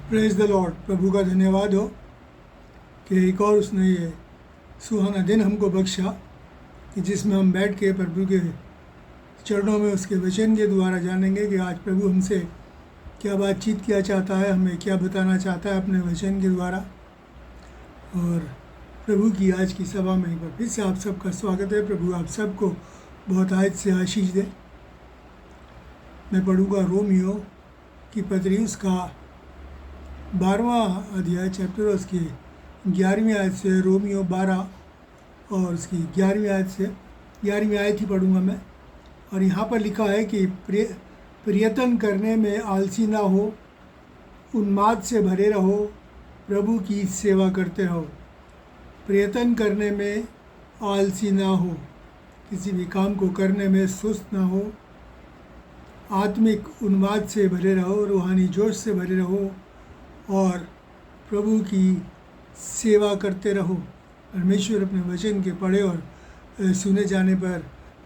Praise the Lord. प्रभु का धन्यवाद हो कि एक और उसने ये सुहाना दिन हमको बख्शा कि जिसमें हम बैठ के प्रभु के चरणों में उसके वचन के द्वारा जानेंगे कि आज प्रभु हमसे क्या बातचीत किया चाहता है, हमें क्या बताना चाहता है अपने वचन के द्वारा। और प्रभु की आज की सभा में एक बार फिर से आप सबका स्वागत है। प्रभु आप सबको बहुत आज से आशीष दे। मैं पढ़ूँगा रोमियो की पत्री उसका 12वां अध्याय चैप्टर उसकी 11वीं आयत से। रोमियो 12 और उसकी 11वीं आयत से 11वीं आयत ही पढ़ूँगा मैं। और यहाँ पर लिखा है कि प्रयत्न करने में आलसी ना हो, उन्माद से भरे रहो, प्रभु की सेवा करते रहो। प्रयत्न करने में आलसी ना हो, किसी भी काम को करने में सुस्त ना हो, आत्मिक उन्माद से भरे रहो, रूहानी जोश से भरे रहो और प्रभु की सेवा करते रहो। परमेश्वर अपने वचन के पढ़े और सुने जाने पर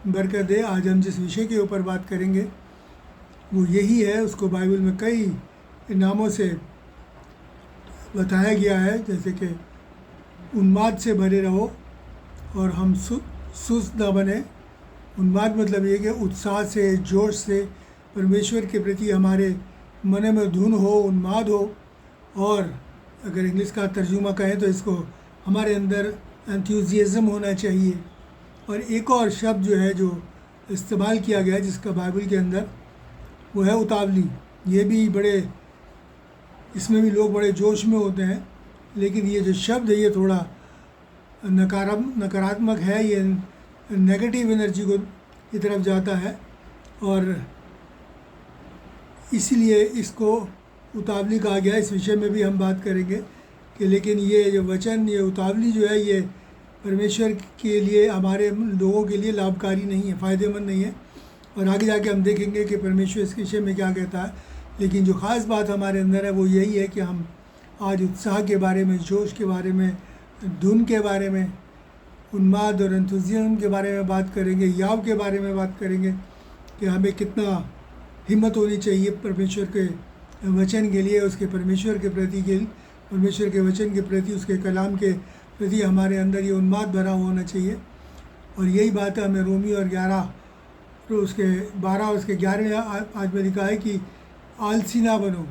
बरकत दे। आज हम जिस विषय के ऊपर बात करेंगे वो यही है। उसको बाइबल में कई नामों से बताया गया है, जैसे कि उन्माद से भरे रहो और हम सुस्त न बने। उन्माद मतलब ये कि उत्साह से, जोश से परमेश्वर के प्रति हमारे मन में धुन हो, उन्माद हो। और अगर इंग्लिश का तर्जुमा कहें तो इसको हमारे अंदर एंथुजियाज्म होना चाहिए। और एक और शब्द जो है जो इस्तेमाल किया गया है जिसका बाइबल के अंदर, वो है उतावली। ये भी बड़े, इसमें भी लोग बड़े जोश में होते हैं, लेकिन ये जो शब्द है ये थोड़ा नकारात्मक है। ये नेगेटिव एनर्जी को की तरफ जाता है और इसीलिए इसको उतावली कहा गया। इस विषय में भी हम बात करेंगे कि लेकिन ये जो वचन, ये उतावली जो है, ये परमेश्वर के लिए, हमारे लोगों के लिए लाभकारी नहीं है, फ़ायदेमंद नहीं है। और आगे जाके हम देखेंगे कि परमेश्वर इस विषय में क्या कहता है। लेकिन जो ख़ास बात हमारे अंदर है वो यही है कि हम आज उत्साह के बारे में, जोश के बारे में, धुन के बारे में, उन्माद और एंथुजियाज्म के बारे में बात करेंगे। याव के बारे में बात करेंगे कि हमें कितना हिम्मत होनी चाहिए परमेश्वर के वचन के लिए, उसके परमेश्वर के प्रति के, परमेश्वर के वचन के प्रति, उसके कलाम के प्रति हमारे अंदर ये उन्माद भरा होना चाहिए। और यही बात है हमें रोमी और 11 तो उसके 12 और उसके 11वें आज में लिखा है कि आलसी ना बनो,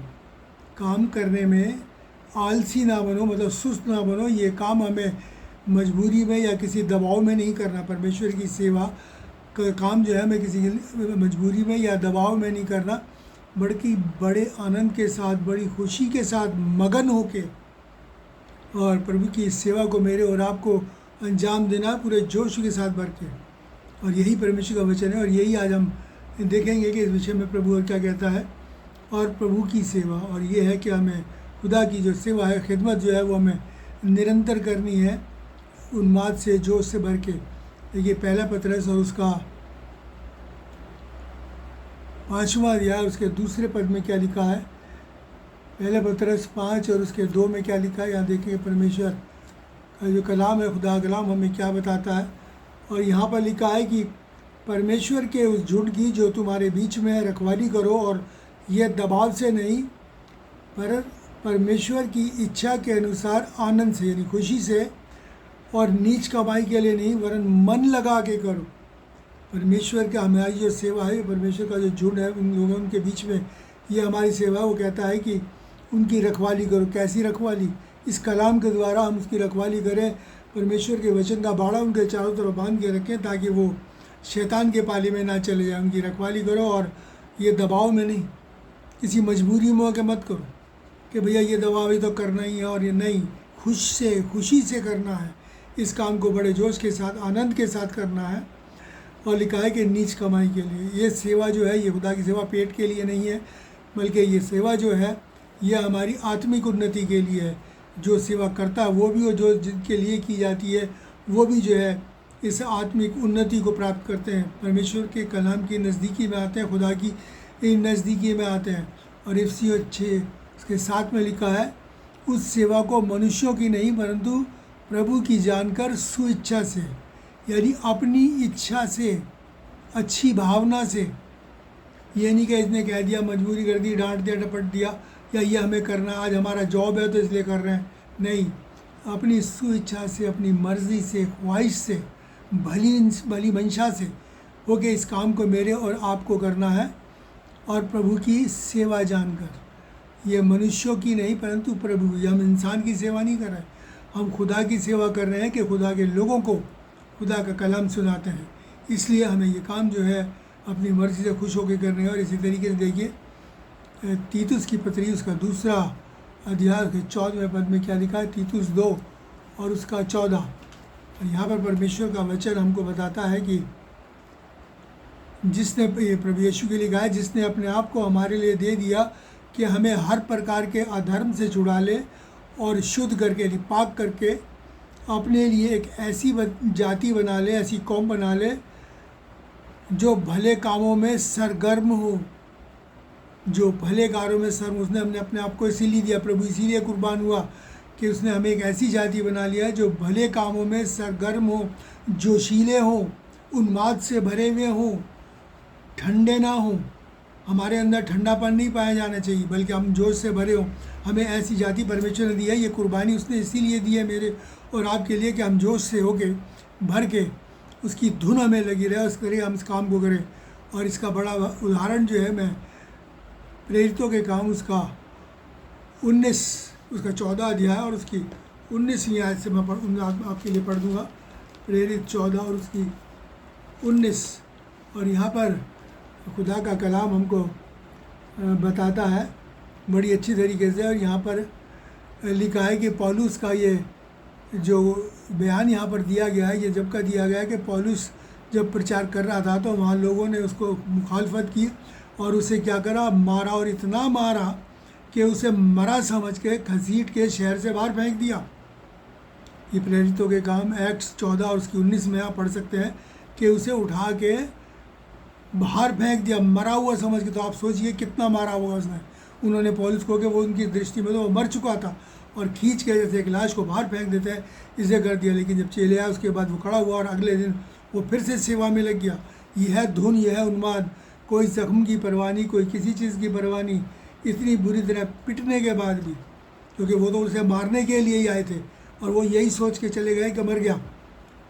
काम करने में आलसी ना बनो, मतलब सुस्त ना बनो। ये काम हमें मजबूरी में या किसी दबाव में नहीं करना। परमेश्वर की सेवा का काम जो है हमें किसी मजबूरी में या दबाव में नहीं करना, बल्कि बड़े आनंद के साथ, बड़ी खुशी के साथ मगन होके और प्रभु की सेवा को मेरे और आपको अंजाम देना पूरे जोश के साथ भर के। और यही परमेश्वर का वचन है और यही आज हम देखेंगे कि इस विषय में प्रभु और क्या कहता है। और प्रभु की सेवा, और ये है कि हमें खुदा की जो सेवा है, खिदमत जो है, वो हमें निरंतर करनी है, उन्माद से, जोश से भर के। देखिए पहला पत्रस और उसका 5वां अध्याय उसके दूसरे पद में क्या लिखा है। पहले पत्रस 5 और उसके 2 में क्या लिखा है, यहाँ देखेंगे परमेश्वर का जो कलाम है, खुदा कलाम हमें क्या बताता है। और यहाँ पर लिखा है कि परमेश्वर के उस झुंड की जो तुम्हारे बीच में है रखवाली करो, और यह दबाव से नहीं पर परमेश्वर की इच्छा के अनुसार आनंद से, यानी खुशी से, और नीच कमाई के लिए नहीं वरन मन लगा के करो। परमेश्वर का हमारी जो सेवा है, परमेश्वर का जो झुंड है, उन लोगों के बीच में ये हमारी सेवा है। वो कहता है कि उनकी रखवाली करो। कैसी रखवाली? इस कलाम के द्वारा हम उसकी रखवाली करें। परमेश्वर के वचन का बाड़ा उनके चारों तरफ बांध के रखें ताकि वो शैतान के पाले में ना चले जाए। उनकी रखवाली करो और ये दबाव में नहीं, किसी मजबूरी में होकर मत करो कि भैया ये दबाव ही तो करना ही है, और ये नहीं, खुशी से करना है। इस काम को बड़े जोश के साथ, आनंद के साथ करना है। और लिखा है कि नीच कमाई के लिए। ये सेवा जो है, ये खुदा की सेवा पेट के लिए नहीं है, बल्कि ये सेवा जो है ये हमारी आत्मिक उन्नति के लिए है। जो सेवा करता है वो भी, और जो जिनके लिए की जाती है वो भी जो है इस आत्मिक उन्नति को प्राप्त करते हैं। परमेश्वर के कलाम की नज़दीकी में आते हैं, खुदा की नज़दीकी में आते हैं। और इफ्सियों 6 उसके 7 में लिखा है, उस सेवा को मनुष्यों की नहीं परंतु प्रभु की जानकर स्वेच्छा से, यानी अपनी इच्छा से, अच्छी भावना से। ये नहीं कि इसने कह दिया, मजबूरी कर दी, डांट दिया, डपट दिया, या ये हमें करना, आज हमारा जॉब है तो इसलिए कर रहे हैं। नहीं, अपनी स्वेच्छा से, अपनी मर्ज़ी से, ख्वाहिश से, भली मंशा से होके इस काम को मेरे और आपको करना है, और प्रभु की सेवा जानकर। ये मनुष्यों की नहीं परंतु प्रभु की। हम इंसान की सेवा नहीं कर रहे, हम खुदा की सेवा कर रहे हैं कि खुदा के लोगों को खुदा का कलाम सुनाते हैं। इसलिए हमें ये काम जो है अपनी मर्ज़ी से खुश होकर करने हैं। और इसी तरीके से देखिए तीतुस की पत्री उसका दूसरा अध्याय के 14वें पद में क्या लिखा है, तीतुस 2 और उसका 14। और यहाँ पर परमेश्वर का वचन हमको बताता है कि जिसने, ये प्रभु यीशु के लिए कहा है, जिसने अपने आप को हमारे लिए दे दिया कि हमें हर प्रकार के अधर्म से छुड़ा ले और शुद्ध करके, पाक करके अपने लिए एक ऐसी जाति बना ले, ऐसी कौम बना ले जो भले कामों में सरगर्म हो, जो भले कामों में उसने हमने अपने आप को इसीलिए दिया, प्रभु इसीलिए कुर्बान हुआ कि उसने हमें एक ऐसी जाति बना लिया है जो भले कामों में सरगर्म हो, जोशीले हों, उन्माद से भरे हुए हों, ठंडे ना हों। हमारे अंदर ठंडापन नहीं पाया जाना चाहिए, बल्कि हम जोश से भरे हों। हमें ऐसी जाति परमेश्वर ने दी है, ये कुर्बानी उसने इसीलिए दी है मेरे और आपके लिए कि हम जोश से होके भर के उसकी धुन हमें लगी रहे, उस करें, हम इस काम को करें। और इसका बड़ा उदाहरण जो है, मैं प्रेरितों के काम उसका 19 उसका 14 अध्याय और उसकी 19वीं आयत से मैं आपके लिए पढ़ दूँगा। प्रेरित 14 और उसकी 19। और यहाँ पर खुदा का कलाम हमको बताता है बड़ी अच्छी तरीके से। और यहाँ पर लिखा है कि पौलुस का ये जो बयान यहाँ पर दिया गया है, ये जब का दिया गया है कि पौलुस जब प्रचार कर रहा था तो वहाँ लोगों ने उसको मुखालफत की और उसे क्या करा, मारा, और इतना मारा कि उसे मरा समझ के घसीट के शहर से बाहर फेंक दिया। ये प्रेरितों के काम एक्ट्स 14 और उसकी 19 में आप पढ़ सकते हैं कि उसे उठा के बाहर फेंक दिया, मरा हुआ समझ के। तो आप सोचिए कितना मारा हुआ उसने। उन्होंने पौलुस को, कि वो उनकी दृष्टि में तो वो मर चुका था, और खींच के जैसे एक लाश को बाहर फेंक देते हैं, इसे कर दिया। लेकिन जब चले आया उसके बाद वो खड़ा हुआ और अगले दिन वो फिर से सेवा में लग गया। यह है धुन, यह है उन्माद, कोई जख्म की परवाह नहीं, कोई किसी चीज़ की परवाह नहीं, इतनी बुरी तरह पिटने के बाद भी, क्योंकि वो तो उसे मारने के लिए ही आए थे और वो यही सोच के चले गए कि मर गया।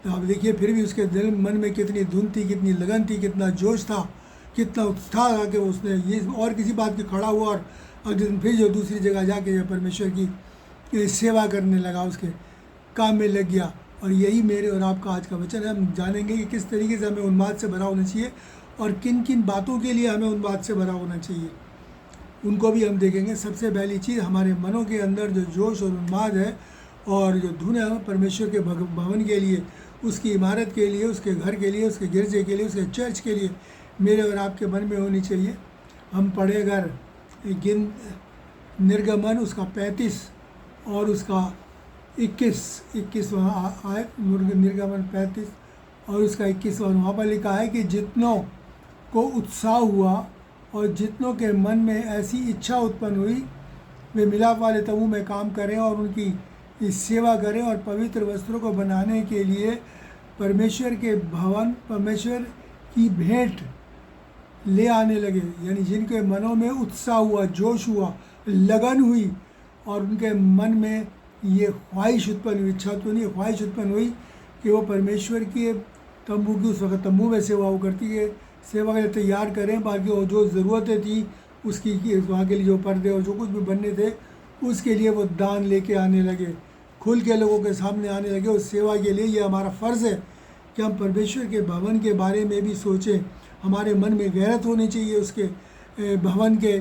तो आप देखिए फिर भी उसके दिल मन में कितनी धुन थी, कितनी लगन थी, कितना जोश था, कितना उत्साह था कि उसने ये और किसी बात की खड़ा हुआ और अगले दिन फिर जो दूसरी जगह जाके परमेश्वर की सेवा करने लगा, उसके काम में लग गया। और यही मेरे और आपका आज का वचन है। हम जानेंगे कि किस तरीके से हमें उन्माद से भरा होना चाहिए और किन किन बातों के लिए हमें उन्माद से भरा होना चाहिए, उनको भी हम देखेंगे। सबसे पहली चीज़, हमारे मनों के अंदर जो जोश और उन्माद है और जो धुन है परमेश्वर के भवन के लिए, उसकी इमारत के लिए, उसके घर के लिए, उसके गिरजे के लिए, उसके चर्च के लिए मेरे और आपके मन में होनी चाहिए। हम पढ़े अगर निर्गमन उसका 35 और उसका 21 वहाँ आए, निर्गमन 35 और उसका 21 वहाँ पर लिखा है कि जितनों को उत्साह हुआ और जितनों के मन में ऐसी इच्छा उत्पन्न हुई वे मिलाप वाले तंबू में काम करें और उनकी सेवा करें और पवित्र वस्त्रों को बनाने के लिए परमेश्वर के भवन, परमेश्वर की भेंट ले आने लगे। यानी जिनके मनों में उत्साह हुआ, जोश हुआ, लगन हुई और उनके मन में ये ख्वाहिश उत्पन्न हुई, इच्छा तो नहीं, ख्वाहिश उत्पन्न हुई कि वो परमेश्वर के तंबू की, उस वक्त तंबू में सेवा वो करती है, सेवा के लिए तैयार करें। बाकी वो जो ज़रूरतें थी उसकी, वहाँ के लिए जो पर्दे और जो कुछ भी बनने थे उसके लिए वो दान लेके आने लगे, खुल के लोगों के सामने आने लगे उस सेवा के लिए। ये हमारा फ़र्ज़ है कि हम परमेश्वर के भवन के बारे में भी सोचें। हमारे मन में गैरत होनी चाहिए उसके भवन के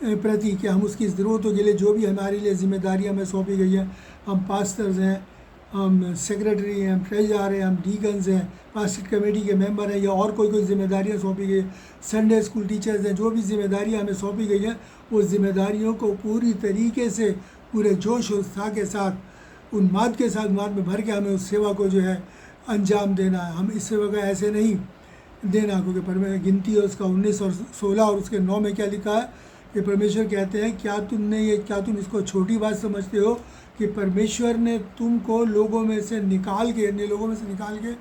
प्रति कि हम उसकी ज़रूरतों के लिए जो भी हमारे लिए जिम्मेदारियां हमें सौंपी गई हैं, हम पास्टर्स हैं, हम सेक्रेटरी हैं, हम ट्रेजर हैं, हम डीकन्स हैं, पास्टर कमेटी के मेंबर हैं, या और कोई जिम्मेदारियां सौंपी गई हैं, संडे स्कूल टीचर्स हैं, जो भी जिम्मेदारियां हमें सौंपी गई हैं, वो जिम्मेदारियों को पूरी तरीके से पूरे जोश और उत्साह के साथ, उन्माद के साथ, उन्माद में भर के हमें उस सेवा को जो है अंजाम देना है। हम इस सेवा का ऐसे नहीं देना, क्योंकि परमेश्वर गिनती है उसका 19 और 16 और उसके 9 में क्या लिखा है कि परमेश्वर कहते हैं क्या तुम इसको छोटी बात समझते हो कि परमेश्वर ने तुमको लोगों में से निकाल के, अन्य लोगों में से निकाल के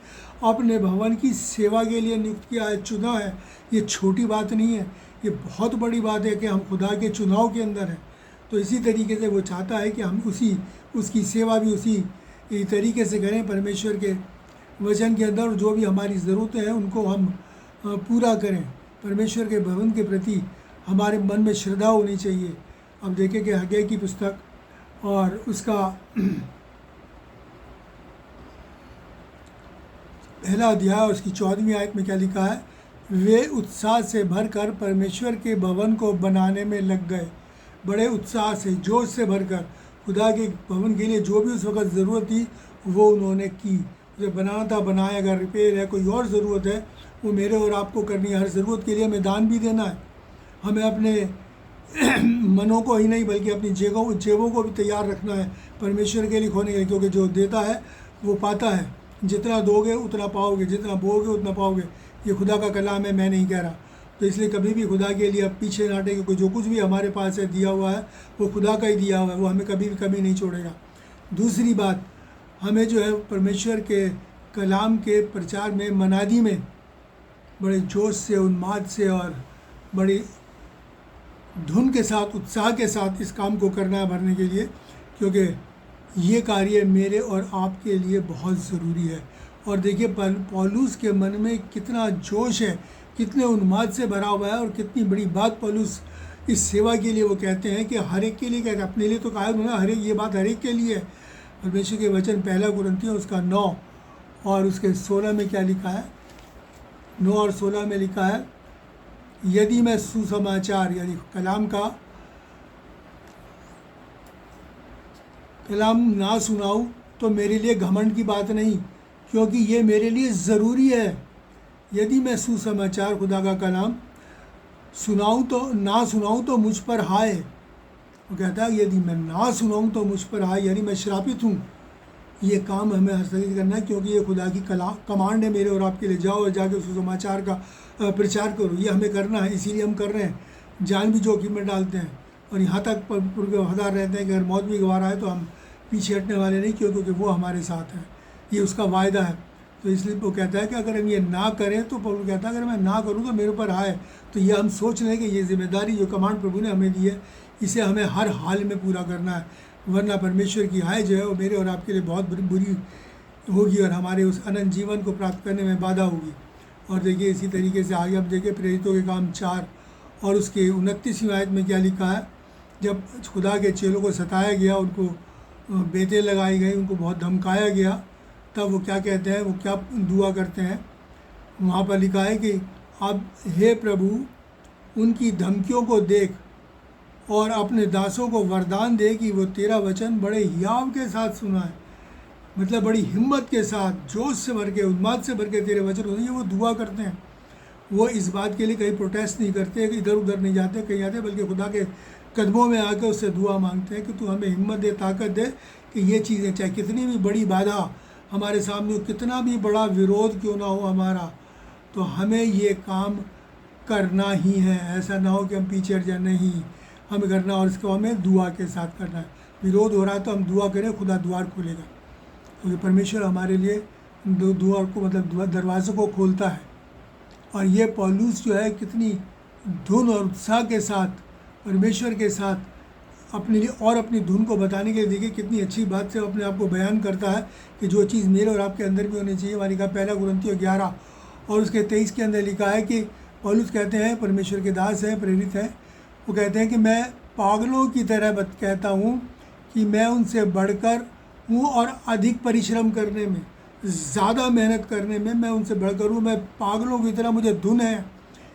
अपने भवन की सेवा के लिए नियुक्त किया है, चुना है। ये छोटी बात नहीं है, ये बहुत बड़ी बात है कि हम खुदा के चुनाव के अंदर हैं। तो इसी तरीके से वो चाहता है कि हम उसकी सेवा भी उसी तरीके से करें, परमेश्वर के वचन के अंदर, और जो भी हमारी ज़रूरतें हैं उनको हम पूरा करें। परमेश्वर के भवन के प्रति हमारे मन में श्रद्धा होनी चाहिए। अब देखें कि हग्गे की पुस्तक और उसका पहला अध्याय और उसकी 14वीं आयत में क्या लिखा है, वे उत्साह से भरकर परमेश्वर के भवन को बनाने में लग गए। बड़े उत्साह से, जोश से भरकर खुदा के भवन के लिए जो भी उस वक्त ज़रूरत थी वो उन्होंने की। उसे बनाना था, बनाया। अगर रिपेयर है, कोई और ज़रूरत है, वो मेरे और आपको करनी है। हर ज़रूरत के लिए हमें दान भी देना है। हमें अपने मनों को ही नहीं बल्कि अपनी जेबों को भी तैयार रखना है परमेश्वर के लिए खोने के लिए, क्योंकि जो देता है वो पाता है। जितना दोगे उतना पाओगे, जितना बोओगे उतना पाओगे। ये खुदा का कलाम है, मैं नहीं कह रहा। तो इसलिए कभी भी खुदा के लिए अब पीछे ना हटें, क्योंकि जो कुछ भी हमारे पास है दिया हुआ है वो खुदा का ही दिया हुआ है, वो हमें कभी भी कमी नहीं छोड़ेगा। दूसरी बात, हमें जो है परमेश्वर के कलाम के प्रचार में, मनादी में बड़े जोश से, उन्माद से और बड़ी धुन के साथ, उत्साह के साथ इस काम को करना है भरने के लिए, क्योंकि ये कार्य मेरे और आपके लिए बहुत ज़रूरी है। और देखिए पौलुस के मन में कितना जोश है, कितने उन्माद से भरा हुआ है, और कितनी बड़ी बात पौलुस इस सेवा के लिए वो कहते हैं कि हर एक के लिए कहते हैं। अपने लिए तो कहा उन्होंने, हर एक, ये बात हर एक के लिए है। परमेश्वर के वचन 1 कुरिन्थियों उसका 9 और उसके 16 में क्या लिखा है, 9 और 16 में लिखा है, यदि मैं सुसमाचार यानी कलाम ना सुनाऊं तो मेरे लिए घमंड की बात नहीं, क्योंकि ये मेरे लिए ज़रूरी है। यदि मैं सुसमाचार खुदा का कलाम ना सुनाऊं तो मुझ पर हाय। वो कहता है यदि मैं ना सुनाऊं तो मुझ पर हाय, यानी मैं श्रापित हूँ। ये काम हमें हस्तगत करना है, क्योंकि ये खुदा की कमांड है मेरे और आपके लिए, जाओ और जाके सुसमाचार का प्रचार करो। ये हमें करना है, इसीलिए हम कर रहे हैं। जान भी जोखिम में डालते हैं, और यहाँ तक वफादार रहते हैं कि अगर मौत भी गंवार आए तो हम पीछे हटने वाले नहीं, क्योंकि वो हमारे साथ है, ये उसका वायदा है। तो इसलिए वो कहता है कि अगर हम ये ना करें, तो पौलुस कहता है अगर मैं ना करूँ तो मेरे ऊपर आए। तो ये हम सोच लें कि ये जिम्मेदारी जो कमांड प्रभु ने हमें दी है, इसे हमें हर हाल में पूरा करना है, वरना परमेश्वर की हाय जो है वो मेरे और आपके लिए बहुत बुरी होगी, और हमारे उस अनंत जीवन को प्राप्त करने में बाधा होगी। और देखिए इसी तरीके से आगे हम देखिए प्रेरितों के काम 4 और उसके 29वीं आयत में क्या लिखा है, जब खुदा के चेलों को सताया गया, उनको बेतें लगाई गई, उनको बहुत धमकाया गया, तब वो क्या कहते हैं, वो क्या दुआ करते हैं। वहाँ पर लिखा है कि अब हे प्रभु उनकी धमकियों को देख और अपने दासों को वरदान दे कि वो तेरा वचन बड़े हियाव के साथ सुनाए। मतलब बड़ी हिम्मत के साथ, जोश से भर के, उन्माद से भर के तेरे वचन को, ये वो दुआ करते हैं। वो इस बात के लिए कहीं प्रोटेस्ट नहीं करते, कि इधर उधर नहीं जाते, कहीं आते, बल्कि खुदा के कदमों में आकर उससे दुआ मांगते हैं कि तू हमें हिम्मत दे, ताकत दे कि ये चीज़ें, चाहे कितनी भी बड़ी बाधा हमारे सामने हो, कितना भी बड़ा विरोध क्यों ना हो हमारा, तो हमें ये काम करना ही है। ऐसा ना हो कि हम पीछे हट जाए, नहीं, हमें करना, और इसको हमें दुआ के साथ करना है। विरोध हो रहा है तो हम दुआ करें, खुदा द्वार खोलेगा, क्योंकि परमेश्वर हमारे लिए द्वार को, मतलब दरवाज़ों को खोलता है। और ये पौलुस जो है कितनी धुन और उत्साह के साथ परमेश्वर के साथ अपनी धुन को बताने के लिए, देखिए कितनी अच्छी बात से अपने आप को बयान करता है कि जो चीज़ मेरे और आपके अंदर भी होनी चाहिए। हमारी का 1 कुरिन्थियों 11 और उसके 23 के अंदर लिखा है कि पौलुस कहते हैं, परमेश्वर के दास हैं, प्रेरित हैं, वो कहते हैं कि मैं पागलों की तरह कहता हूँ कि मैं उनसे बढ़कर हूँ, और अधिक परिश्रम करने में, ज़्यादा मेहनत करने में मैं उनसे बढ़कर हूँ। मैं पागलों की तरह, मुझे धुन है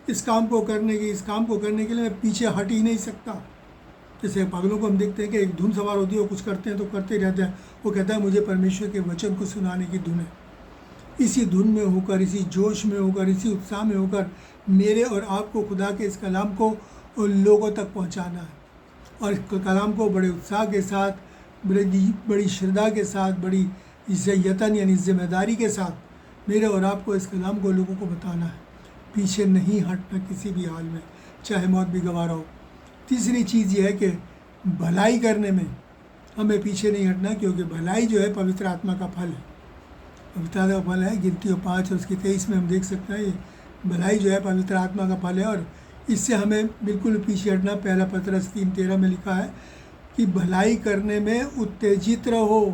इस काम को करने की, इस काम को करने के लिए मैं पीछे हट ही नहीं सकता। जैसे पागलों को हम देखते हैं कि एक धुन सवार होती है, वो कुछ करते हैं तो करते ही रहते हैं। वो कहता है मुझे परमेश्वर के वचन को सुनाने की धुन है। इसी धुन में होकर, इसी जोश में होकर, इसी उत्साह में होकर मेरे और आपको खुदा के इस कलाम को लोगों तक पहुंचाना है, और इस कलाम को बड़े उत्साह के साथ, बड़ी श्रद्धा के साथ, बड़ी यतन यानी जिम्मेदारी के साथ मेरे और आपको इस कलाम को लोगों को बताना है। पीछे नहीं हटना किसी भी हाल में, चाहे मौत भी गंवारा हो। तीसरी चीज़ ये है कि भलाई करने में हमें पीछे नहीं हटना, क्योंकि भलाई जो है पवित्र आत्मा का फल है। पवित्र आत्मा का फल है, गिनतियों 5 और उसकी 23 में हम देख सकते हैं। ये भलाई जो है पवित्र आत्मा का फल है, और इससे हमें बिल्कुल पीछे हटना। 1 पतरस 3:13 में लिखा है, कि भलाई करने में उत्तेजित रहो,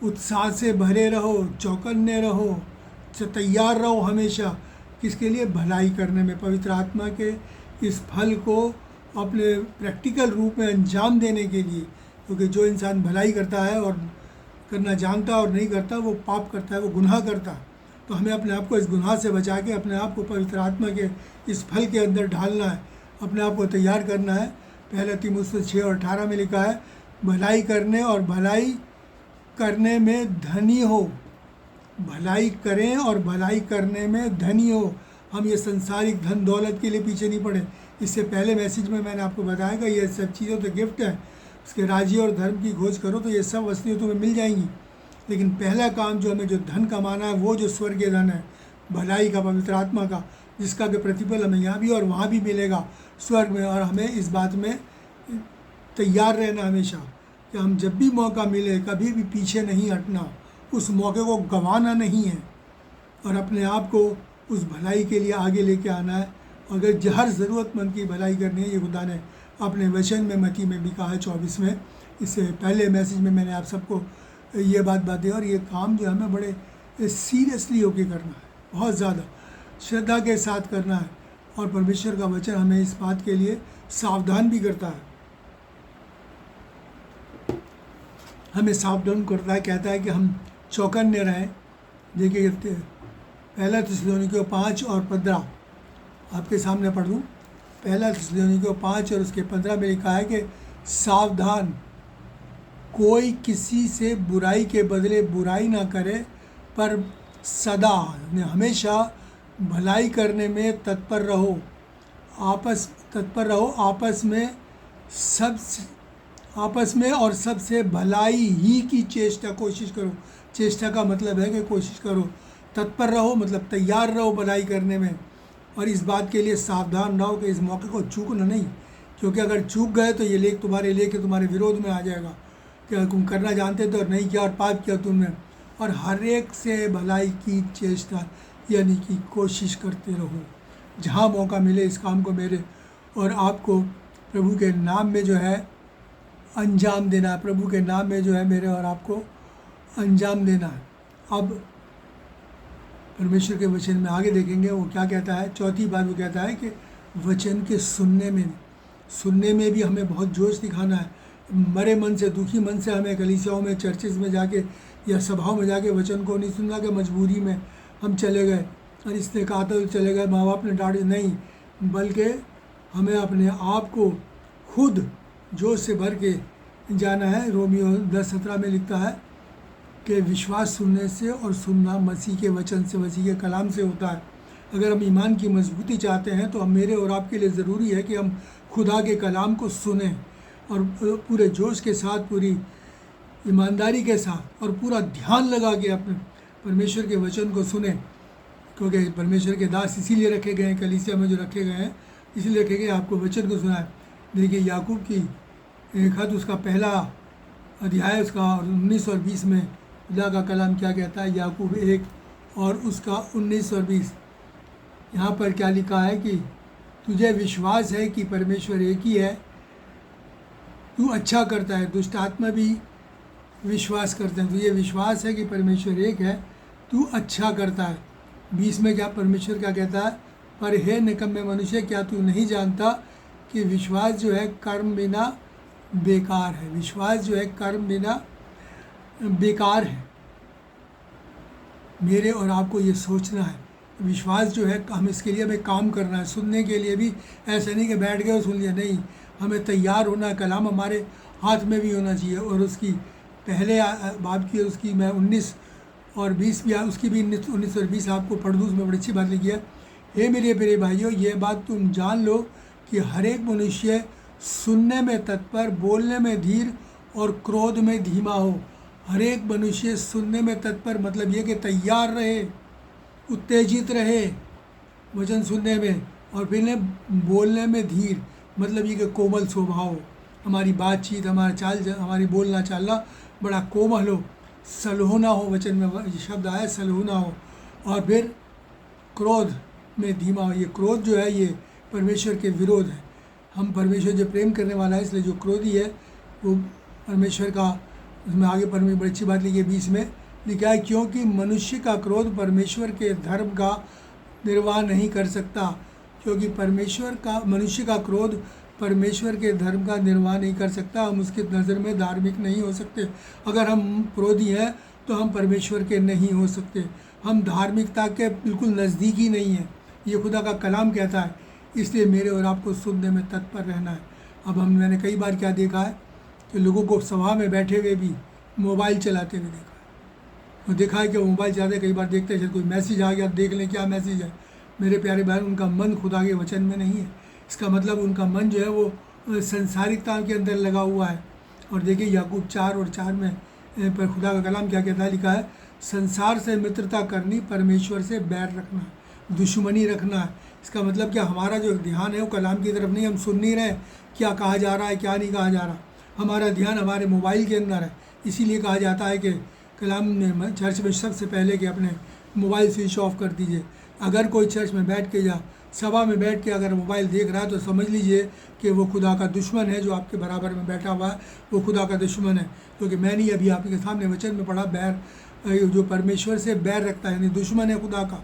उत्साह से भरे रहो, चौकन्ने रहो, तैयार रहो हमेशा। किसके लिए? भलाई करने में, पवित्र आत्मा के इस फल को अपने प्रैक्टिकल रूप में अंजाम देने के लिए। क्योंकि जो इंसान भलाई करता है और करना जानता और नहीं करता, वो पाप करता है, वो गुनाह करता है। तो हमें अपने आप को इस गुनाह से बचा के अपने आप को पवित्र आत्मा के इस फल के अंदर ढालना है, अपने आप को तैयार करना है। पहला तीमुथियुस 6 और 18 में लिखा है, भलाई करने और भलाई करने में धनी हो। भलाई करें और भलाई करने में धनी हो। हम ये संसारिक धन दौलत के लिए पीछे नहीं पड़े। इससे पहले मैसेज में मैंने आपको बताया कि ये सब चीज़ें तो गिफ्ट है, उसके राज्य और धर्म की खोज करो तो ये सब वस्तुएं तुम्हें मिल जाएंगी। लेकिन पहला काम जो हमें जो धन कमाना है, वो जो स्वर्गीय धन है, भलाई का, पवित्र आत्मा का, जिसका भी प्रतिफल हमें यहाँ भी और वहाँ भी मिलेगा स्वर्ग में। और हमें इस बात में तैयार रहना हमेशा कि हम जब भी मौका मिले कभी भी पीछे नहीं हटना, उस मौके को गंवाना नहीं है और अपने आप को उस भलाई के लिए आगे लेके आना है। अगर हर ज़रूरतमंद की भलाई करनी है, ये खुदा ने अपने वचन में मत्ती में भी कहा है 24 में। इससे पहले मैसेज में मैंने आप सबको ये बात दी। और ये काम जो हमें बड़े सीरियसली होकर करना है, बहुत ज़्यादा श्रद्धा के साथ करना है। और परमेश्वर का वचन हमें इस बात के लिए सावधान भी करता है, हमें सावधान करता है, कहता है कि हम चौकन्ने रहें। देखिए पहला थिस्सलुनीकियों 5 और 15 आपके सामने पढ़ दूँ। पहला थिस्सलुनीकियों 5 और उसके 15 में लिखा है कि सावधान, कोई किसी से बुराई के बदले बुराई ना करे, पर सदा हमेशा भलाई करने में तत्पर रहो। आपस में और सबसे भलाई ही की चेष्टा, कोशिश करो। चेष्टा का मतलब है कि कोशिश करो। तत्पर रहो मतलब तैयार रहो भलाई करने में। और इस बात के लिए सावधान रहो कि इस मौके को चूकना नहीं, क्योंकि अगर चूक गए तो ये लेख तुम्हारे तुम्हारे विरोध में आ जाएगा कि तुम करना जानते थे और नहीं किया और पाप किया तुमने। और हर एक से भलाई की चेष्टा यानी कि कोशिश करते रहो। जहाँ मौका मिले इस काम को मेरे और आपको प्रभु के नाम में जो है अंजाम देना है। प्रभु के नाम में जो है मेरे और आपको अंजाम देना है। अब परमेश्वर के वचन में आगे देखेंगे वो क्या कहता है। चौथी बात वो कहता है कि वचन के सुनने में भी हमें बहुत जोश दिखाना है। मरे मन से, दुखी मन से हमें कलीसियाओं में, चर्चेज़ में जाके या सभाओं में जाके वचन को नहीं सुनना कि मजबूरी में हम चले गए और इसने कहा तो चले गए, माँ बाप ने डांटे, नहीं, बल्कि हमें अपने आप को खुद जोश से भर के जाना है। रोमियो 10:17 में लिखता है कि विश्वास सुनने से और सुनना मसीह के वचन से, मसीह के कलाम से होता है। अगर हम ईमान की मजबूती चाहते हैं तो हम मेरे और आपके लिए ज़रूरी है कि हम खुदा के कलाम को सुने और पूरे जोश के साथ, पूरी ईमानदारी के साथ और पूरा ध्यान लगा के अपने परमेश्वर के वचन को सुने। क्योंकि परमेश्वर के दास इसीलिए रखे गए हैं, कलीसिया में जो रखे गए हैं इसीलिए रखे गए आपको वचन को सुना है। देखिए याकूब की खत उसका पहला अध्याय उसका 19 और 20 में खुदा का कलाम क्या कहता है। याकूब 1 और उसका 19 और 20 यहाँ पर क्या लिखा है कि तुझे विश्वास है कि परमेश्वर एक ही है, तू अच्छा करता है, दुष्ट आत्मा भी विश्वास करते हैं। तुझे विश्वास है कि परमेश्वर एक है, तू अच्छा करता है। 20 में क्या परमेश्वर क्या कहता है, पर हे निकम्मे मनुष्य, क्या तू नहीं जानता कि विश्वास जो है कर्म बिना बेकार है। विश्वास जो है कर्म बिना बेकार है। मेरे और आपको ये सोचना है, विश्वास जो है हम इसके लिए हमें काम करना है। सुनने के लिए भी ऐसा नहीं कि बैठ गए और सुन लिया, नहीं, हमें तैयार होना है। कलाम हमारे हाथ में भी होना चाहिए। और उसकी पहले बात की उसकी मैं 19 और 20 भी उसकी भी 19 और 20 आपको पढ़ दूँ, उसमें बड़ी अच्छी बात लिखी है। हे मेरे प्रिय भाइयों, ये बात तुम जान लो कि हर एक मनुष्य सुनने में तत्पर, बोलने में धीर और क्रोध में धीमा हो। हर एक मनुष्य सुनने में तत्पर मतलब ये कि तैयार रहे, उत्तेजित रहे वचन सुनने में, और फिर बोलने में धीर मतलब ये कि कोमल स्वभाव हो, हमारी बातचीत, हमारा हमारी बोलना चालना बड़ा कोमल हो, सलोना हो। वचन में शब्द आया सलोना हो। और फिर क्रोध में धीमा हो। ये क्रोध जो है ये परमेश्वर के विरोध है। हम परमेश्वर जो प्रेम करने वाला है, इसलिए जो क्रोधी है वो परमेश्वर का, उसमें आगे पर में बड़ी अच्छी बात लिखी है 20 में लिखा है, क्योंकि मनुष्य का क्रोध परमेश्वर के धर्म का निर्वाह नहीं कर सकता। क्योंकि मनुष्य का क्रोध परमेश्वर के धर्म का निर्वाह नहीं कर सकता। हम उसकी नज़र में धार्मिक नहीं हो सकते। अगर हम क्रोधी हैं तो हम परमेश्वर के नहीं हो सकते, हम धार्मिकता के बिल्कुल नज़दीक ही नहीं हैं। ये खुदा का कलाम कहता है। इसलिए मेरे और आपको सुनने में तत्पर रहना है। अब मैंने कई बार क्या देखा है कि लोगों को सभा में बैठे हुए भी मोबाइल चलाते हुए देखा है। तो देखा है कि मोबाइल ज़्यादा कई बार देखते हैं, कोई मैसेज आ गया, देख लें क्या मैसेज है। मेरे प्यारे भाई, उनका मन खुदा के वचन में नहीं है। इसका मतलब उनका मन जो है वो संसारिकता के अंदर लगा हुआ है। और देखिए याकूब 4 और 4 में पर खुदा का कलाम क्या कहता है, लिखा है, संसार से मित्रता करनी, परमेश्वर से बैर रखना, दुश्मनी रखना है। इसका मतलब क्या, हमारा जो ध्यान है वो कलाम की तरफ नहीं, हम सुन नहीं रहे क्या कहा जा रहा है क्या नहीं कहा जा रहा। हमारा ध्यान हमारे मोबाइल के अंदर है। इसीलिए कहा जाता है कि कलाम में चर्च में सबसे पहले कि अपने मोबाइल स्विच ऑफ कर दीजिए। अगर कोई चर्च में बैठ के या सभा में बैठ के अगर मोबाइल देख रहा है तो समझ लीजिए कि वो खुदा का दुश्मन है। जो आपके बराबर में बैठा हुआ है वो खुदा का दुश्मन है। क्योंकि मैंने अभी आपके सामने वचन में पढ़ा, बैर जो परमेश्वर से बैर रखता है यानी दुश्मन है खुदा का।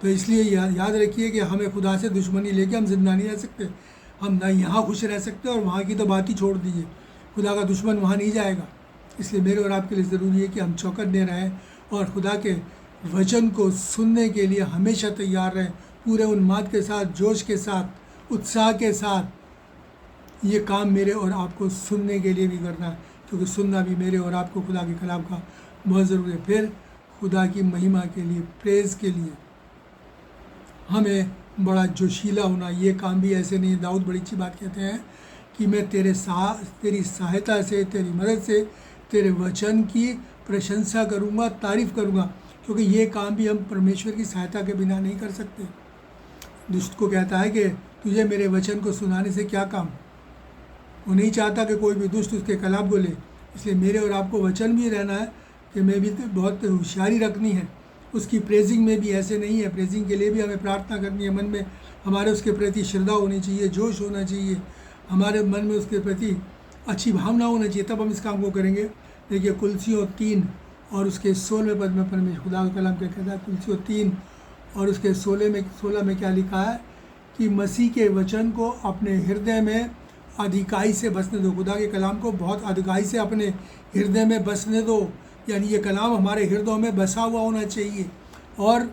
तो इसलिए याद रखिए कि हमें खुदा से दुश्मनी लेके हम जिंदा नहीं रह सकते। हम ना यहाँ खुश रह सकते और वहाँ की तो बात ही छोड़ दीजिए। खुदा का दुश्मन वहाँ नहीं जाएगा। इसलिए मेरे और आपके लिए ज़रूरी है कि हम चौकन्ने रहें और खुदा के वचन को सुनने के लिए हमेशा तैयार रहें, पूरे उन्माद के साथ, जोश के साथ, उत्साह के साथ। ये काम मेरे और आपको सुनने के लिए भी करना है, क्योंकि सुनना भी मेरे और आपको खुदा के कलाम का बहुत ज़रूरी है। फिर खुदा की महिमा के लिए, प्रेज़ के लिए हमें बड़ा जोशीला होना। ये काम भी ऐसे नहीं। दाऊद बड़ी अच्छी बात कहते हैं कि मैं तेरी सहायता से, तेरी मदद से तेरे वचन की प्रशंसा करूँगा, तारीफ़ करूँगा। क्योंकि ये काम भी हम परमेश्वर की सहायता के बिना नहीं कर सकते। दुष्ट को कहता है कि तुझे मेरे वचन को सुनाने से क्या काम। वो नहीं चाहता कि कोई भी दुष्ट उसके कलाम को ले। इसलिए मेरे और आपको वचन भी रहना है कि मैं भी बहुत होशियारी रखनी है। उसकी प्रेजिंग में भी ऐसे नहीं है। प्रेजिंग के लिए भी हमें प्रार्थना करनी है। मन में हमारे उसके प्रति श्रद्धा होनी चाहिए, जोश होना चाहिए, हमारे मन में उसके प्रति अच्छी भावना होना चाहिए, तब हम इस काम को करेंगे। देखिए कुलसियों 3 और उसके 16वें पद में परमेश्वर खुदा का कलाम क्या कहता है, कुलसियों 3 और उसके 16 में क्या लिखा है कि मसीह के वचन को अपने हृदय में अधिकाई से बसने दो। खुदा के कलाम को बहुत अधिकाई से अपने हृदय में बसने दो, यानी ये कलाम हमारे हृदयों में बसा हुआ होना चाहिए और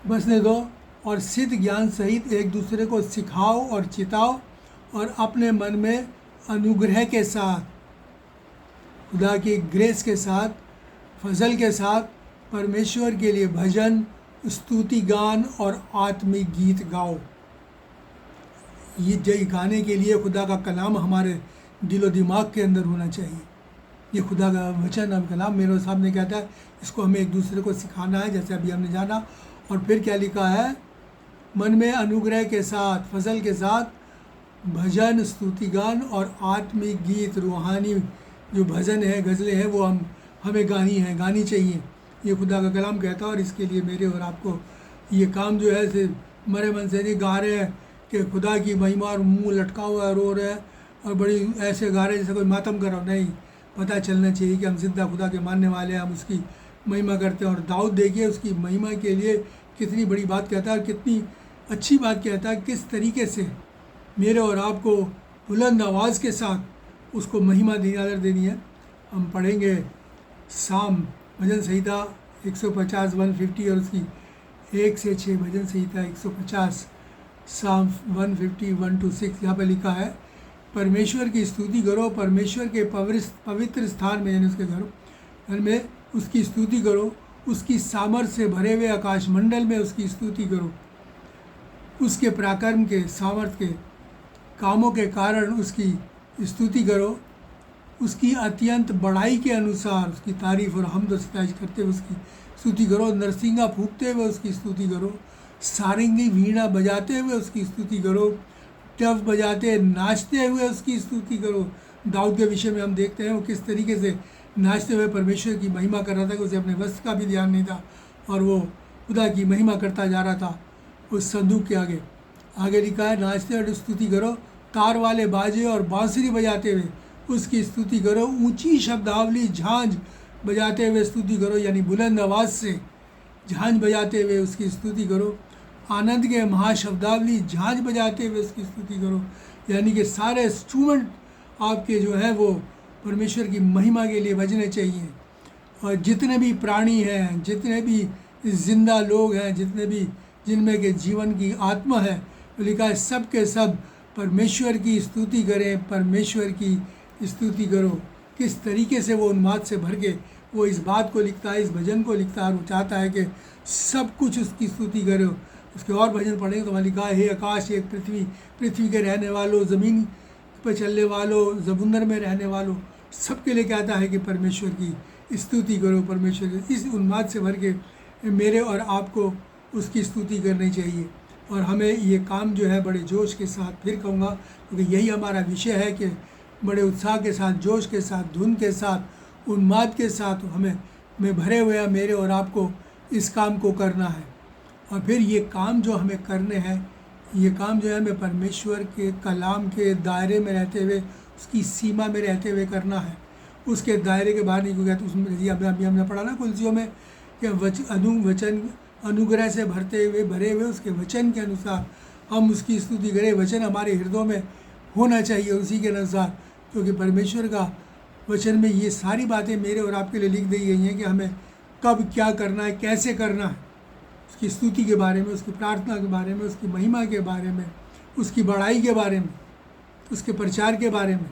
बसने दो। और सिद्ध ज्ञान सहित एक दूसरे को सिखाओ और चिताओ और अपने मन में अनुग्रह के साथ, खुदा की ग्रेस के साथ, फजल के साथ परमेश्वर के लिए भजन, स्तुति गान और आत्मिक गीत गाओ। ये गाने के लिए खुदा का कलाम हमारे दिलो दिमाग के अंदर होना चाहिए। ये खुदा का वचन अब कलाम मेरे सामने कहता है, इसको हमें एक दूसरे को सिखाना है, जैसे अभी हमने जाना। और फिर क्या लिखा है, मन में अनुग्रह के साथ, फजल के साथ भजन, स्तुति गान और आत्मिक गीत, रूहानी जो भजन है, गज़लें हैं, वो हमें गानी चाहिए। ये खुदा का कलाम कहता है। और इसके लिए मेरे और आपको ये काम जो है सिर्फ मरे मन से नहीं गा रहे हैं कि खुदा की महिमा और मुँह लटका हुआ है, रो रहे हैं और बड़ी ऐसे गा रहे हैं जैसे कोई मातम कर रहा हो। नहीं, पता चलना चाहिए कि हम जिंदा खुदा के मानने वाले हैं, हम उसकी महिमा करते हैं। और दाऊद देखिए उसकी महिमा के लिए कितनी बड़ी बात कहता है और कितनी अच्छी बात कहता है, किस तरीके से मेरे और आपको बुलंद आवाज़ के साथ उसको महिमा देनी है। हम पढ़ेंगे साम भजन संहिता 150 150 और उसकी 1 से 6 भजन संहिता 150 साम 150 1 to 6। यहाँ पर लिखा है, परमेश्वर की स्तुति करो, परमेश्वर के पवित्र स्थान में यानी उसके घर में उसकी स्तुति करो, उसकी सामर्थ्य से भरे हुए आकाश मंडल में उसकी स्तुति करो, उसके पराक्रम के, सामर्थ्य के कामों के कारण उसकी स्तुति करो, उसकी अत्यंत बड़ाई के अनुसार उसकी तारीफ और हमद सताइश करते हुए उसकी स्तुति करो, नरसिंगा फूंकते हुए उसकी स्तुति करो, सारंगी वीणा बजाते हुए उसकी स्तुति करो, टफ बजाते नाचते हुए उसकी स्तुति करो। दाऊद के विषय में हम देखते हैं वो किस तरीके से नाचते हुए परमेश्वर की महिमा कर रहा था कि उसे अपने वस्त्र का भी ध्यान नहीं था और वो खुदा की महिमा करता जा रहा था उस संदूक के आगे। आगे लिखा है, नाचते और स्तुति करो तार वाले बाजे और बांसुरी बजाते हुए उसकी स्तुति करो। ऊंची शब्दावली झांझ बजाते हुए स्तुति करो, यानी बुलंद आवाज़ से झांझ बजाते हुए उसकी स्तुति करो। आनंद के महाशब्दावली झांझ बजाते हुए उसकी स्तुति करो, यानी कि सारे इंस्ट्रूमेंट आपके जो है वो परमेश्वर की महिमा के लिए बजने चाहिए। और जितने भी प्राणी हैं, जितने भी जिंदा लोग हैं, जितने भी जिनमें के जीवन की आत्मा है, तो लिखा है सब के सब परमेश्वर की स्तुति करें, परमेश्वर की स्तुति करो। किस तरीके से वो उन्माद से भर के वो इस बात को लिखता है, इस भजन को लिखता है, और वो चाहता है कि सब कुछ उसकी स्तुति करो। उसके और भजन पढ़ेंगे तो वहाँ लिखा है, हे आकाश, एक पृथ्वी, पृथ्वी के रहने वालों, ज़मीन पर चलने वालों, समुंदर में रहने वालों, सबके लिए कहता है कि परमेश्वर की स्तुति करो। परमेश्वर की इस उन्माद से भर के मेरे और आपको उसकी स्तुति करनी चाहिए। और हमें ये काम जो है बड़े जोश के साथ, फिर कहूँगा क्योंकि यही हमारा विषय है, कि बड़े उत्साह के साथ, जोश के साथ, धुन के साथ, उन्माद के साथ हमें में भरे हुए हैं मेरे और आपको इस काम को करना है। और फिर ये काम जो हमें करने हैं, ये काम जो है हमें परमेश्वर के कलाम के दायरे में रहते हुए, उसकी सीमा में रहते हुए करना है। उसके दायरे के बाहर नहीं, क्योंकि उसमें अभी हमने पढ़ा ना कुलसियों में कि वचन अनुग्रह से भरे हुए उसके वचन के अनुसार हम उसकी स्तुति करें। वचन हमारे हृदयों में होना चाहिए उसी के अनुसार, क्योंकि परमेश्वर का वचन में ये सारी बातें मेरे और आपके लिए लिख दी गई हैं कि हमें कब क्या करना है, कैसे करना है। उसकी स्तुति के बारे में, उसकी प्रार्थना के बारे में, उसकी महिमा के बारे में, उसकी बड़ाई के बारे में, उसके प्रचार के बारे में,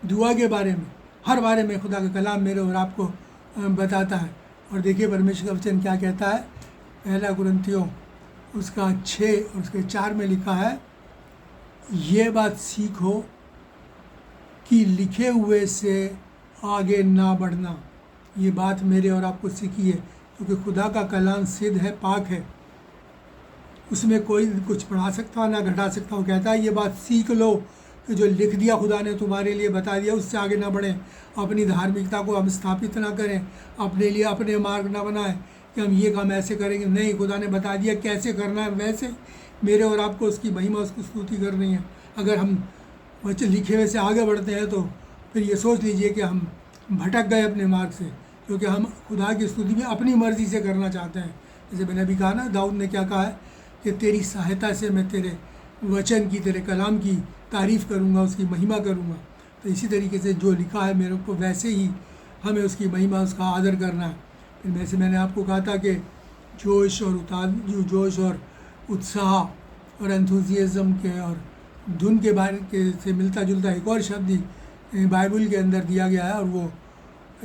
दुआ के बारे में, हर बारे में खुदा का कलाम मेरे और आपको बताता है। और देखिए परमेश्वर का वचन क्या कहता है। पहला कुरिन्थियों उसका 6 और उसके 4 में लिखा है, ये बात सीखो कि लिखे हुए से आगे ना बढ़ना। ये बात मेरे और आपको सीखी है, क्योंकि खुदा का कलाम सिद्ध है, पाक है, उसमें कोई कुछ बढ़ा सकता ना घटा सकता। वो कहता है ये बात सीख लो कि जो लिख दिया खुदा ने तुम्हारे लिए, बता दिया, उससे आगे ना बढ़ें। अपनी धार्मिकता को हम स्थापित ना करें, अपने लिए अपने मार्ग ना बनाएं कि हम ये काम ऐसे करेंगे। नहीं, खुदा ने बता दिया कैसे करना है, वैसे मेरे और आपको उसकी महिमा, उसकी स्तुति करनी है। अगर हम वचन लिखे हुए से आगे बढ़ते हैं तो फिर ये सोच लीजिए कि हम भटक गए अपने मार्ग से, क्योंकि हम खुदा की स्तुति में अपनी मर्ज़ी से करना चाहते हैं। जैसे मैंने अभी कहा ना, दाऊद ने क्या कहा है कि तेरी सहायता से मैं तेरे वचन की, तेरे कलाम की तारीफ़ करूँगा, उसकी महिमा करूँगा। तो इसी तरीके से जो लिखा है मेरे को, वैसे ही हमें उसकी महिमा, उसका आदर करना है। फिर वैसे मैंने आपको कहा था कि जोश और उत्साह और एंथुसियाज्म के और धुन के बारे के से मिलता जुलता एक और शब्द ही बाइबल के अंदर दिया गया है, और वो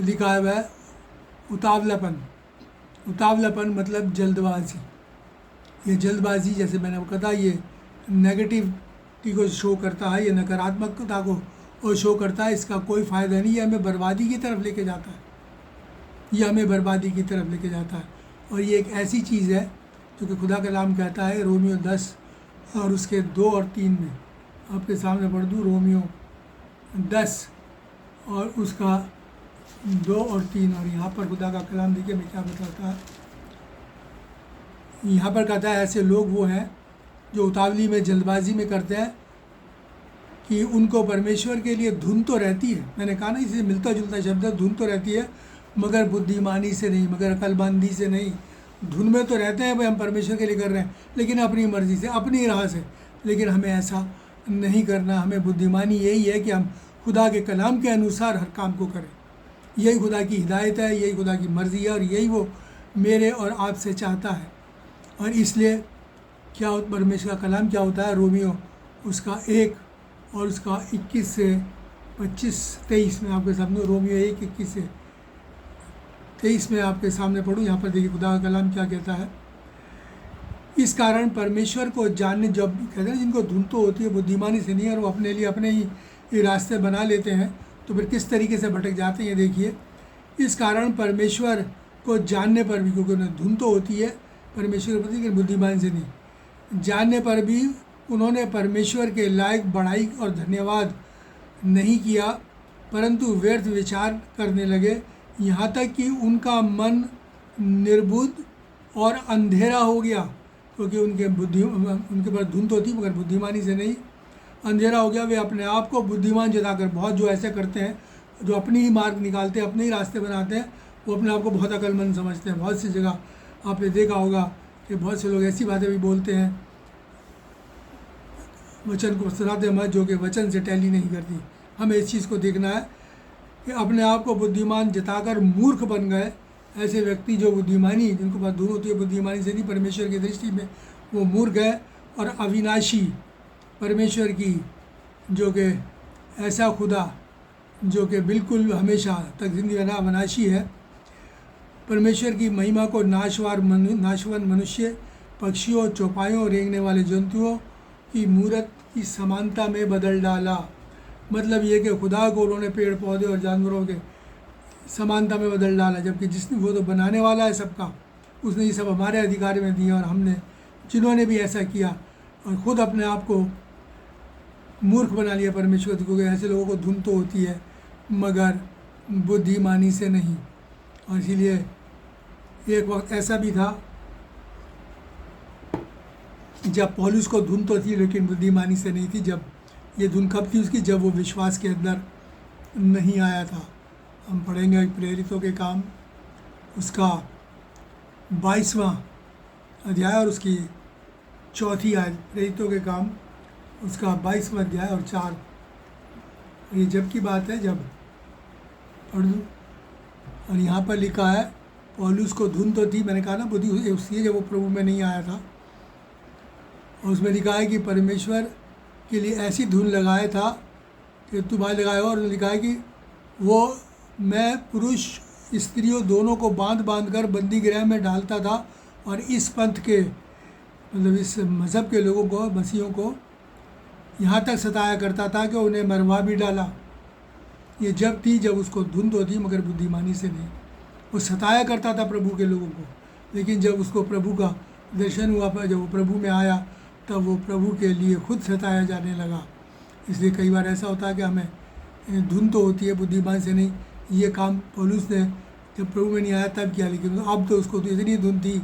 लिखा हुआ है उतावलापन। उतावलापन मतलब जल्दबाजी। ये जल्दबाजी, जैसे मैंने कहा था, ये नेगेटिविटी को शो करता है, ये नकारात्मकता को शो करता है। इसका कोई फ़ायदा नहीं, ये हमें बर्बादी की तरफ लेके जाता है, ये हमें बर्बादी की तरफ लेके जाता है। और ये एक ऐसी चीज़ है जो कि खुदा का कलाम कहता है रोमियो 10 और उसके 2 और 3 में। आपके सामने पढ़ दूँ, रोमियो 10 और उसका 2 और 3। और यहाँ पर खुदा का कलाम देखिए मैं क्या बताता है। यहाँ पर कहता है ऐसे लोग वो हैं जो उतावली में, जल्दबाजी में करते हैं कि उनको परमेश्वर के लिए धुन तो रहती है। मैंने कहा ना, इसे मिलता जुलता शब्द है, धुन तो रहती है, मगर बुद्धिमानी से नहीं, मगर अकलमंदी से नहीं। धुन में तो रहते हैं भाई हम परमेश्वर के लिए कर रहे हैं, लेकिन अपनी मर्ज़ी से, अपनी राह से। लेकिन हमें ऐसा नहीं करना। हमें बुद्धिमानी यही है कि हम खुदा के कलाम के अनुसार हर काम को करें। यही खुदा की हिदायत है, यही खुदा की मर्ज़ी है, और यही वो मेरे और आपसे चाहता है। और इसलिए क्या परमेश्वर का कलाम क्या होता है, रोमियो उसका 1 और उसका 21 से 25-23 में आपके सामने, रोमियो 1, 21 से 23 में आपके सामने पढ़ूँ। यहाँ पर देखिए खुदा का कलाम क्या कहता है। इस कारण परमेश्वर को जानने, जब कहते हैं जिनको धुन तो होती है, बुद्धिमानी से नहीं, और वो अपने लिए अपने ही रास्ते बना लेते हैं, तो फिर किस तरीके से भटक जाते हैं। देखिए, इस कारण परमेश्वर को जानने पर भी, क्योंकि उन्हें धुन तो होती है परमेश्वर के प्रति, लेकिन बुद्धिमानी से नहीं, जानने पर भी उन्होंने परमेश्वर के लायक बड़ाई और धन्यवाद नहीं किया, परंतु व्यर्थ विचार करने लगे, यहाँ तक कि उनका मन निर्बुद्ध और अंधेरा हो गया, क्योंकि उनके पास धुन तो थी मगर बुद्धिमानी से नहीं। अंधेरा हो गया। वे अपने आप को बुद्धिमान जताकर, बहुत जो ऐसे करते हैं, जो अपनी ही मार्ग निकालते हैं, अपने ही रास्ते बनाते हैं, वो अपने आप को बहुत अक्लमंद समझते हैं। बहुत सी जगह आपने देखा होगा कि बहुत से लोग ऐसी बातें भी बोलते हैं, वचन को सुनाते मत जो कि वचन से टैली नहीं करती। हमें इस चीज़ को देखना है कि अपने आप को बुद्धिमान जताकर मूर्ख बन गए ऐसे व्यक्ति, जो बुद्धिमानी जिनको पास दोनों होती है, बुद्धिमानी से नहीं, परमेश्वर की दृष्टि में वो मूर्ख है। और अविनाशी परमेश्वर की, जो कि ऐसा खुदा जो कि बिल्कुल हमेशा तक जिंदगी रहना, अविनाशी है। परमेश्वर की महिमा को नाशवान मनुष्य, पक्षियों, चौपायों, रेंगने वाले जंतुओं की मूरत की समानता में बदल डाला। मतलब ये कि खुदा को उन्होंने पेड़ पौधे और जानवरों के समानता में बदल डाला, जबकि जिसने, वो तो बनाने वाला है सबका, उसने ये सब हमारे अधिकार में दिया। और हमने, जिन्होंने भी ऐसा किया और ख़ुद अपने आप को मूर्ख बना लिया परमेश्वर, क्योंकि ऐसे लोगों को धुन तो होती है मगर बुद्धिमानी से नहीं। और इसीलिए एक वक्त ऐसा भी था जब पौलुस को धुन तो थी लेकिन बुद्धिमानी से नहीं थी। जब ये धुन कब थी उसकी, जब वो विश्वास के अंदर नहीं आया था। हम पढ़ेंगे प्रेरितों के काम उसका 22वां अध्याय और उसकी 4थी आयत। प्रेरितों के काम उसका 22वां अध्याय और 4। ये जब की बात है, जब पढ़ दूँ। और यहाँ पर लिखा है पौलुस को धुन तो थी, मैंने कहा ना बुद्धि उसकी, जब वो प्रभु में नहीं आया था। और उसमें लिखा है कि परमेश्वर के लिए ऐसी धुन लगाया था कि तुम्हारे लगाया हो। और लिखा है कि वो, मैं पुरुष स्त्रियों दोनों को बांध कर बंदी गृह में डालता था और इस पंथ के, मतलब इस मज़हब के लोगों को, मसीहों को यहाँ तक सताया करता था कि उन्हें मरवा भी डाला। ये जब थी जब उसको धुन तो थी मगर बुद्धिमानी से नहीं। वो सताया करता था प्रभु के लोगों को, लेकिन जब उसको प्रभु का दर्शन हुआ, जब वो प्रभु में आया, तब वो प्रभु के लिए खुद सताया जाने लगा। इसलिए कई बार ऐसा होता है कि हमें धुन तो होती है, बुद्धिमान से नहीं। ये काम पौलुस ने जब प्रभु में नहीं आया तब किया, लेकिन अब तो उसको तो इतनी धुन थी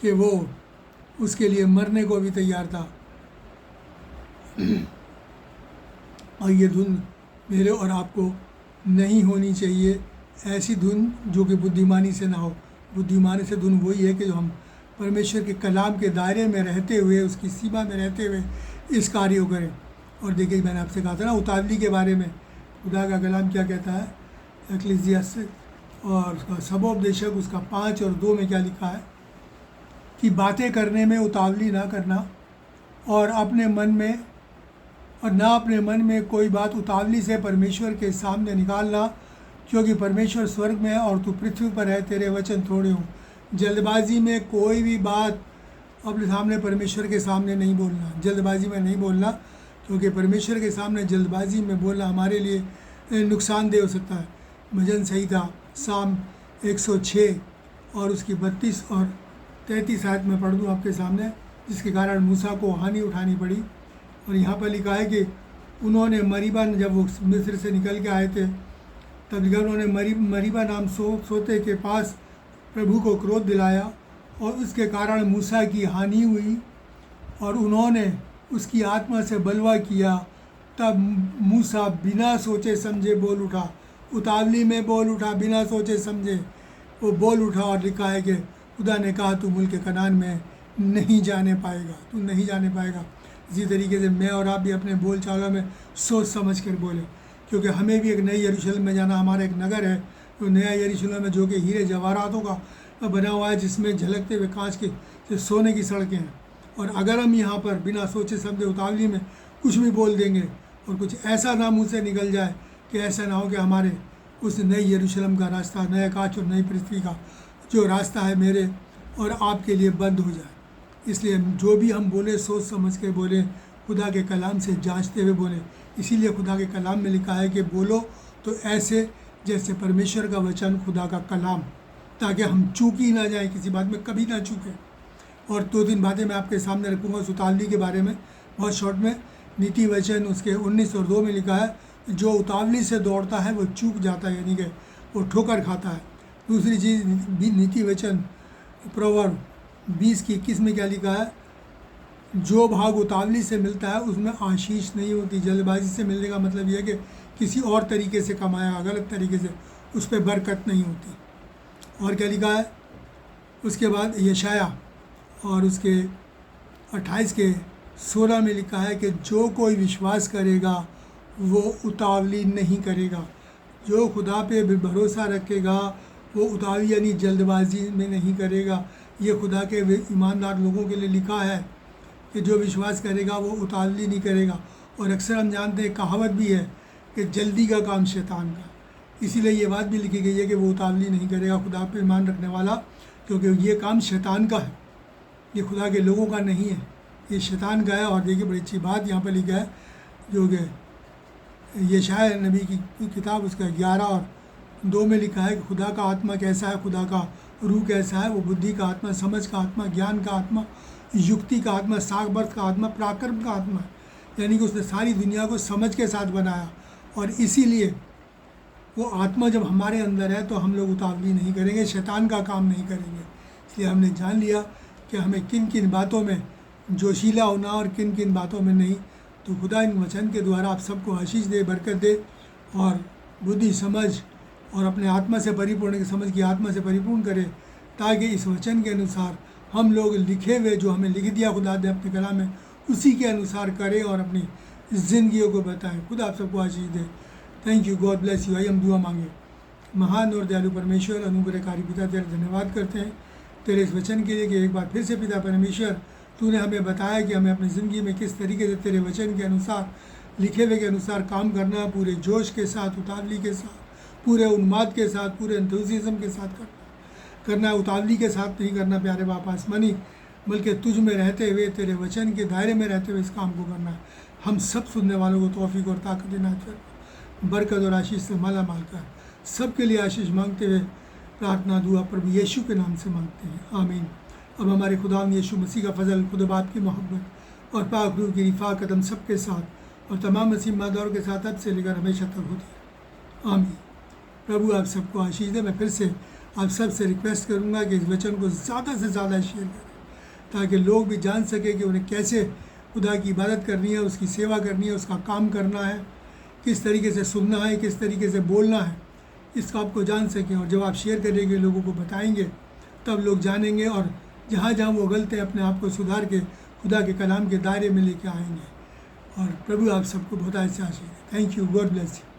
कि वो उसके लिए मरने को भी तैयार था। और ये धुन मेरे और आपको नहीं होनी चाहिए, ऐसी धुन जो कि बुद्धिमानी से ना हो। बुद्धिमानी से धुन वही है कि जो हम परमेश्वर के कलाम के दायरे में रहते हुए, उसकी सीमा में रहते हुए इस कार्य को करें। और देखिए, मैंने आपसे कहा था ना उतावली के बारे में, खुदा का कलाम क्या कहता है, एक्लेसियास्टिस और उसका सबोपदेशक उसका 5 और 2 में क्या लिखा है कि बातें करने में उतावली ना करना और अपने मन में कोई बात उतावली से परमेश्वर के सामने निकालना, क्योंकि परमेश्वर स्वर्ग में है और तू पृथ्वी पर है, तेरे वचन थोड़े हों। जल्दबाजी में कोई भी बात अपने सामने, परमेश्वर के सामने नहीं बोलना, जल्दबाजी में नहीं बोलना, क्योंकि परमेश्वर के सामने जल्दबाजी में बोलना हमारे लिए नुकसानदेह हो सकता है। भजन संहिता साम 106 और उसकी 32 और 33 आयत में पढ़ दूँ आपके सामने, जिसके कारण मूसा को हानि उठानी पड़ी। और यहाँ पर लिखा है कि उन्होंने मरीबा, जब वो मिस्र से निकल के आए थे तब लिखा, उन्होंने मरीबा नाम सोते के पास प्रभु को क्रोध दिलाया और उसके कारण मूसा की हानि हुई और उन्होंने उसकी आत्मा से बलवा किया। तब मूसा बिना सोचे समझे बोल उठा, उतावली में बोल उठा, बिना सोचे समझे वो बोल उठा। और लिखा है कि खुदा ने कहा तू मुल्क कनान में नहीं जाने पाएगा, तू नहीं जाने पाएगा। इसी तरीके से मैं और आप भी अपने बोल चालों में सोच समझ कर बोलें, क्योंकि हमें भी एक नई यरूशलेम में जाना। हमारा एक नगर है तो नया यरूशलेम में, जो कि हीरे जवाहरातों का बना हुआ है, जिसमें झलकते हुए कांच के सोने की सड़कें हैं। और अगर हम यहाँ पर बिना सोचे समझे उतावली में कुछ भी बोल देंगे और कुछ ऐसा ना मुँह से निकल जाए कि ऐसा ना हो कि हमारे उस नई यरूशलेम का रास्ता, नया कांच और नई पृथ्वी का जो रास्ता है मेरे और आपके लिए बंद हो जाए। इसलिए जो भी हम बोले सोच समझ के बोलें, खुदा के कलाम से जांचते हुए बोलें। इसीलिए खुदा के कलाम में लिखा है कि बोलो तो ऐसे जैसे परमेश्वर का वचन, खुदा का कलाम, ताकि हम चूक ही ना जाएं, किसी बात में कभी ना चूकें। और 2-3 बातें मैं आपके सामने रखूँगा उतावली के बारे में, बहुत शॉर्ट में। नीति वचन उसके 19 और 2 में लिखा है, जो उतावली से दौड़ता है वो चूक जाता है, यानी कि वो ठोकर खाता है। दूसरी चीज़ नीति वचन प्रोवर्ब 20 की 21 में क्या लिखा है, जो भाग उतावली से मिलता है उसमें आशीष नहीं होती। जल्दबाजी से मिलने का मतलब यह है कि किसी और तरीके से कमाया, गलत तरीके से, उस पर बरकत नहीं होती। और क्या लिखा है उसके बाद यशाया और उसके 28 के 16 में लिखा है कि जो कोई विश्वास करेगा वो उतावली नहीं करेगा। जो खुदा पे भरोसा रखेगा वो उतावली यानी जल्दबाजी में नहीं करेगा। ये खुदा के ईमानदार लोगों के लिए लिखा है कि जो विश्वास करेगा वो उतावली नहीं करेगा। और अक्सर हम जानते हैं, कहावत भी है कि जल्दी का काम शैतान का, इसीलिए ये बात भी लिखी गई है कि वो उतावली नहीं करेगा खुदा पे ईमान रखने वाला, क्योंकि ये काम शैतान का है, ये खुदा के लोगों का नहीं है, ये शैतान का है। और देखिए बड़ी अच्छी बात यहाँ पर लिखा है, जो कि यशाया नबी की किताब उसका 11 और 2 में लिखा है कि खुदा का आत्मा कैसा है, खुदा का रूह कैसा है। वो बुद्धि का आत्मा, समझ का आत्मा, ज्ञान का आत्मा, युक्ति का आत्मा, सागबर्त का आत्मा, पराक्रम का आत्मा है। यानी कि उसने सारी दुनिया को समझ के साथ बनाया, और इसीलिए वो आत्मा जब हमारे अंदर है तो हम लोग उतावली नहीं करेंगे, शैतान का काम नहीं करेंगे। इसलिए हमने जान लिया कि हमें किन किन बातों में जोशीला होना और किन किन बातों में नहीं। तो खुदा इन वचन के द्वारा आप सबको आशीष दे, बरकत दे, और बुद्धि, समझ और अपने आत्मा से परिपूर्ण की समझ की आत्मा से परिपूर्ण करे, ताकि इस वचन के अनुसार हम लोग लिखे हुए जो हमें लिख दिया खुदा ने अपने कलाम में, उसी के अनुसार करें और अपनी ज़िंदगियों को बताएं। खुदा आप सबको आशीष दे। Thank you, God bless you. आइए हम दुआ मांगे। महान और दयालु परमेश्वर, अनुग्रहकारी पिता, तेरा धन्यवाद करते हैं तेरे इस वचन के लिए कि एक बार फिर से पिता परमेश्वर तूने हमें बताया कि हमें अपनी ज़िंदगी में किस तरीके से तेरे वचन के अनुसार, लिखे हुए के अनुसार काम करना है, पूरे जोश के साथ, उतावली के साथ, पूरे उन्माद के साथ, पूरे एंथुसियाज्म के साथ करना है। उतावली के साथ नहीं करना प्यारे बाप आसमानी, बल्कि तुझ में रहते हुए, तेरे वचन के दायरे में रहते हुए इस काम को करना है। हम सब सुनने वालों को तौफीक और ताकत देना चाहिए, बरकत और आशीष से माला माल कर। सबके लिए आशीष मांगते हुए प्रार्थना दुआ प्रभु यीशु के नाम से मांगते हैं, आमीन। अब हमारे खुदाम यीशु मसीह का फजल, खुदा बाप की मोहब्बत और पाक रूह की रिफ़ाक़त हम सबके साथ और तमाम मसीह मादारों के साथ अब से लेकर हमेशा तक होती है, आमीन। प्रभु आप सबको आशीष दे। मैं फिर से आप सब से रिक्वेस्ट करूंगा कि इस वचन को ज़्यादा से ज़्यादा शेयर करें, ताकि लोग भी जान सकें कि उन्हें कैसे खुदा की इबादत करनी है, उसकी सेवा करनी है, उसका काम करना है, किस तरीके से सुनना है, किस तरीके से बोलना है, इसका आपको जान सकें। और जब आप शेयर करेंगे, लोगों को बताएंगे, तब लोग जानेंगे, और जहाँ जहाँ वो गलत है अपने आप को सुधार के खुदा के कलाम के दायरे में लेके आएंगे। और प्रभु आप सबको बहुत अच्छी आशीष दे। Thank you, God bless you.